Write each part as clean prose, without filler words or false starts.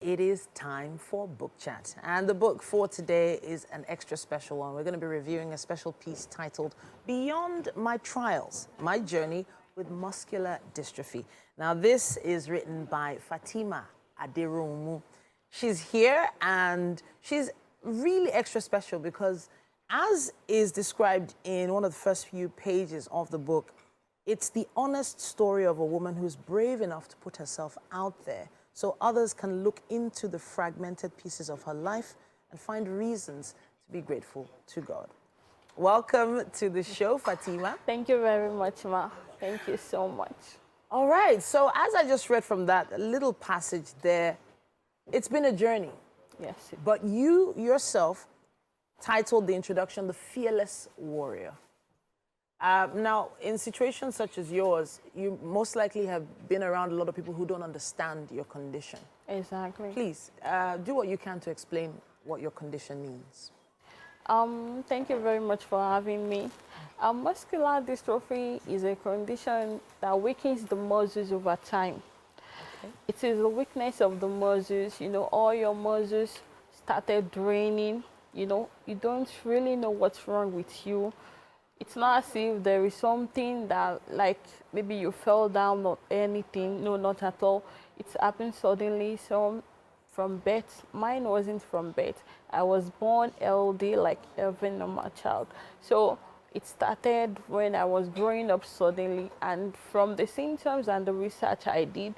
It is time for book chat. And the book for today is an extra special one. We're going to be reviewing a special piece titled Beyond My Trials, My Journey with Muscular Dystrophy. Now, this is written by Fatimah Aderohunmu. She's here and she's really extra special because, as is described in one of the first few pages of the book, it's the honest story of a woman who's brave enough to put herself out there so others can look into the fragmented pieces of her life and find reasons to be grateful to God. Welcome to the show, Fatimah. Thank you very much, Ma. Thank you so much. All right, so as I just read from that little passage there, it's been a journey. Yes. But you yourself titled the introduction, The Fearless Warrior. Now, in situations such as yours, you most likely have been around a lot of people who don't understand your condition. Exactly. Please, do what you can to explain what your condition means. Thank you very much for having me. Muscular dystrophy is a condition that weakens the muscles over time. Okay. It is the weakness of the muscles. You know, all your muscles started draining. You know, you don't really know what's wrong with you. It's not as if there is something that, like, maybe you fell down or anything. No, not at all. It's happened suddenly. So from birth, mine wasn't from birth. I was born LD like every normal child. So it started when I was growing up suddenly. And from the symptoms and the research I did,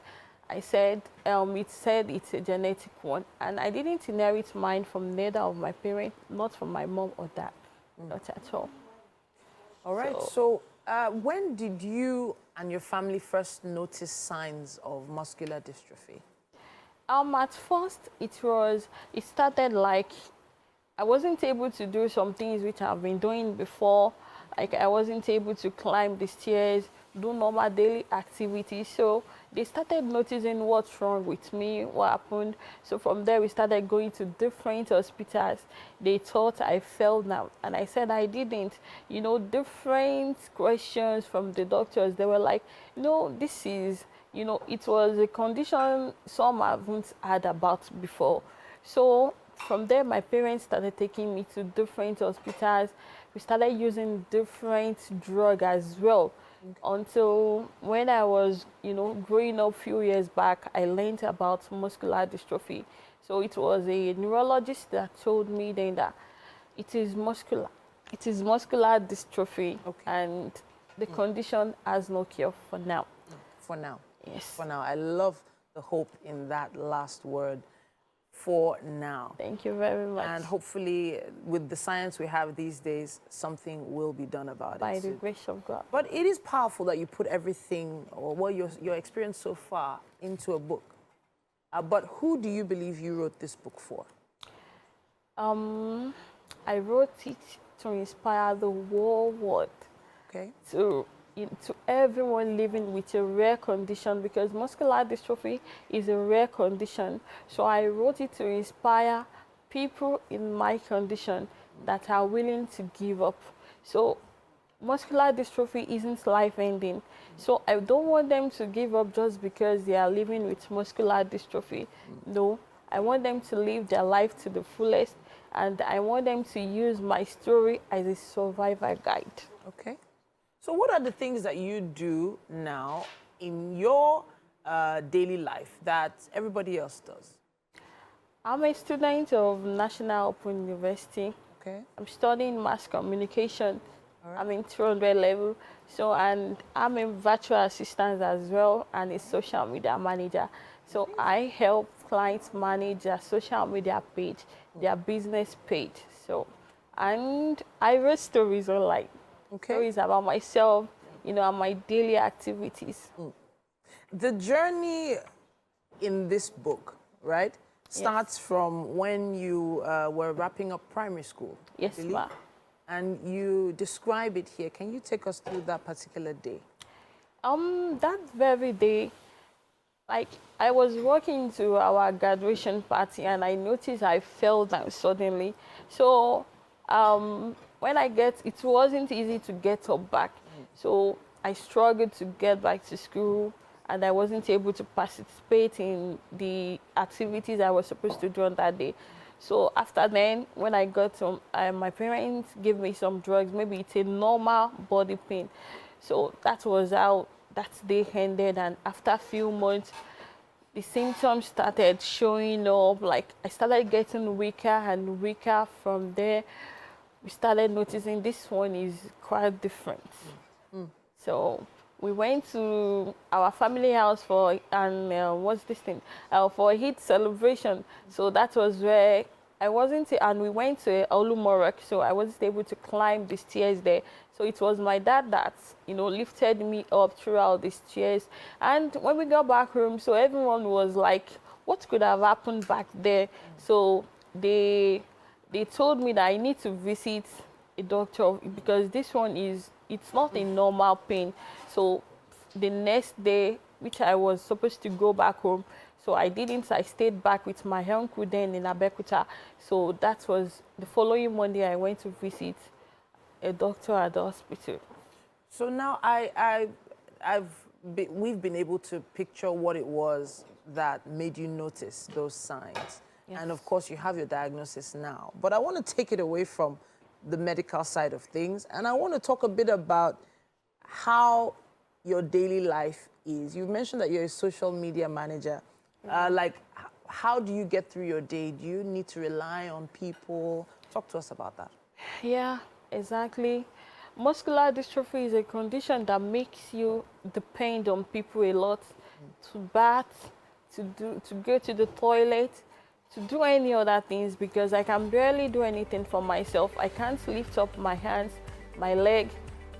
it said it's a genetic one. And I didn't inherit mine from neither of my parents, not from my mom or dad, not at all. All right, so when did you and your family first notice signs of muscular dystrophy? At first, it started like I wasn't able to do some things which I've been doing before. Like I wasn't able to climb the stairs, do normal daily activities. So they started noticing what's wrong with me, what happened. So from there, we started going to different hospitals. They thought I fell down, and I said I didn't. You know, different questions from the doctors. They were like, no, this is, you know, it was a condition some haven't heard about before. So from there, my parents started taking me to different hospitals. We started using different drugs as well. Okay. Until when I was, you know, growing up a few years back, I learned about muscular dystrophy. So it was a neurologist that told me then that it is muscular. It is muscular dystrophy, okay. And the condition has no cure for now. For now? Yes. For now. I love the hope in that last word. For now. Thank you very much. And hopefully, with the science we have these days, something will be done about it. By the grace of God. But it is powerful that you put everything, or what your experience so far, into a book. But who do you believe you wrote this book for? I wrote it to inspire the whole world. Okay. To everyone living with a rare condition, because muscular dystrophy is a rare condition. So I wrote it to inspire people in my condition that are willing to give up. So muscular dystrophy isn't life-ending. So I don't want them to give up just because they are living with muscular dystrophy. No, I want them to live their life to the fullest, and I want them to use my story as a survivor guide. Okay. So what are the things that you do now in your daily life that everybody else does? I'm a student of National Open University. Okay. I'm studying mass communication. All right. I'm in 200 level. So, and I'm a virtual assistant as well and a social media manager. So I help clients manage their social media page, their business page. So, and I write stories online. Okay. Stories about myself, you know, and my daily activities. The journey in this book, right, starts from when you were wrapping up primary school. Yes, ma'am. And you describe it here. Can you take us through that particular day? That very day, like, I was walking to our graduation party and I noticed I fell down suddenly. So, when it wasn't easy to get up back. So I struggled to get back to school. and I wasn't able to participate in the activities I was supposed to do on that day. So after then, when I got home, my parents gave me some drugs. Maybe it's a normal body pain. So that was how that day ended. And after a few months, the symptoms started showing up. Like I started getting weaker and weaker. From there, we started noticing this one is quite different. So we went to our family house for for a Eid celebration. So that was where I wasn't, and we went to Olumorok, so I wasn't able to climb the stairs there. So it was my dad that, lifted me up throughout the stairs. And when we got back home, so everyone was like, what could have happened back there? So they told me that I need to visit a doctor because this one it's not a normal pain. So the next day, which I was supposed to go back home, so I didn't. I stayed back with my uncle then in Abeokuta. So that was the following Monday I went to visit a doctor at the hospital. So now we've been able to picture what it was that made you notice those signs. Yes. And of course, you have your diagnosis now. But I want to take it away from the medical side of things, and I want to talk a bit about how your daily life is. You mentioned that you're a social media manager. How do you get through your day? Do you need to rely on people? Talk to us about that. Yeah, exactly. Muscular dystrophy is a condition that makes you depend on people a lot, to bath, to go to the toilet, to do any other things, because I can barely do anything for myself. I can't lift up my hands, my leg.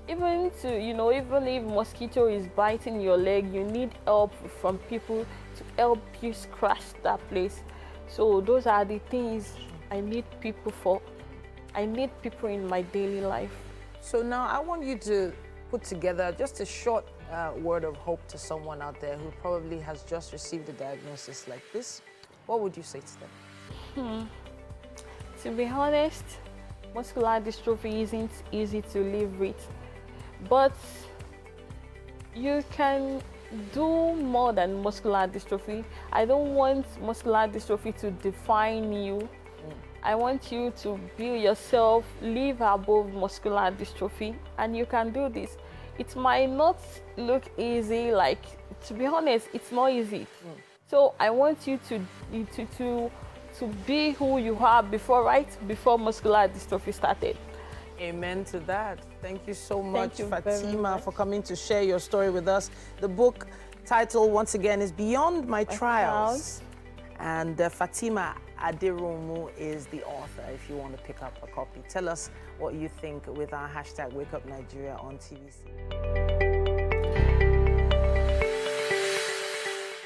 Even even if mosquito is biting your leg, you need help from people to help you scratch that place. So those are the things I need people for. I need people in my daily life. So now I want you to put together just a short word of hope to someone out there who probably has just received a diagnosis like this. What would you say to them? To be honest, muscular dystrophy isn't easy to live with, but you can do more than muscular dystrophy. I don't want muscular dystrophy to define you. I want you to build yourself, live above muscular dystrophy, and you can do this. It might not look easy, to be honest, it's not easy. So I want you to be who you are before muscular dystrophy started. Amen to that. Thank you so much, Thank you very Fatimah, much. for coming to share your story with us. The book title, once again, is Beyond My Trials. And Fatimah Aderohunmu is the author, if you want to pick up a copy. Tell us what you think with our hashtag WakeUpNigeria on TVC.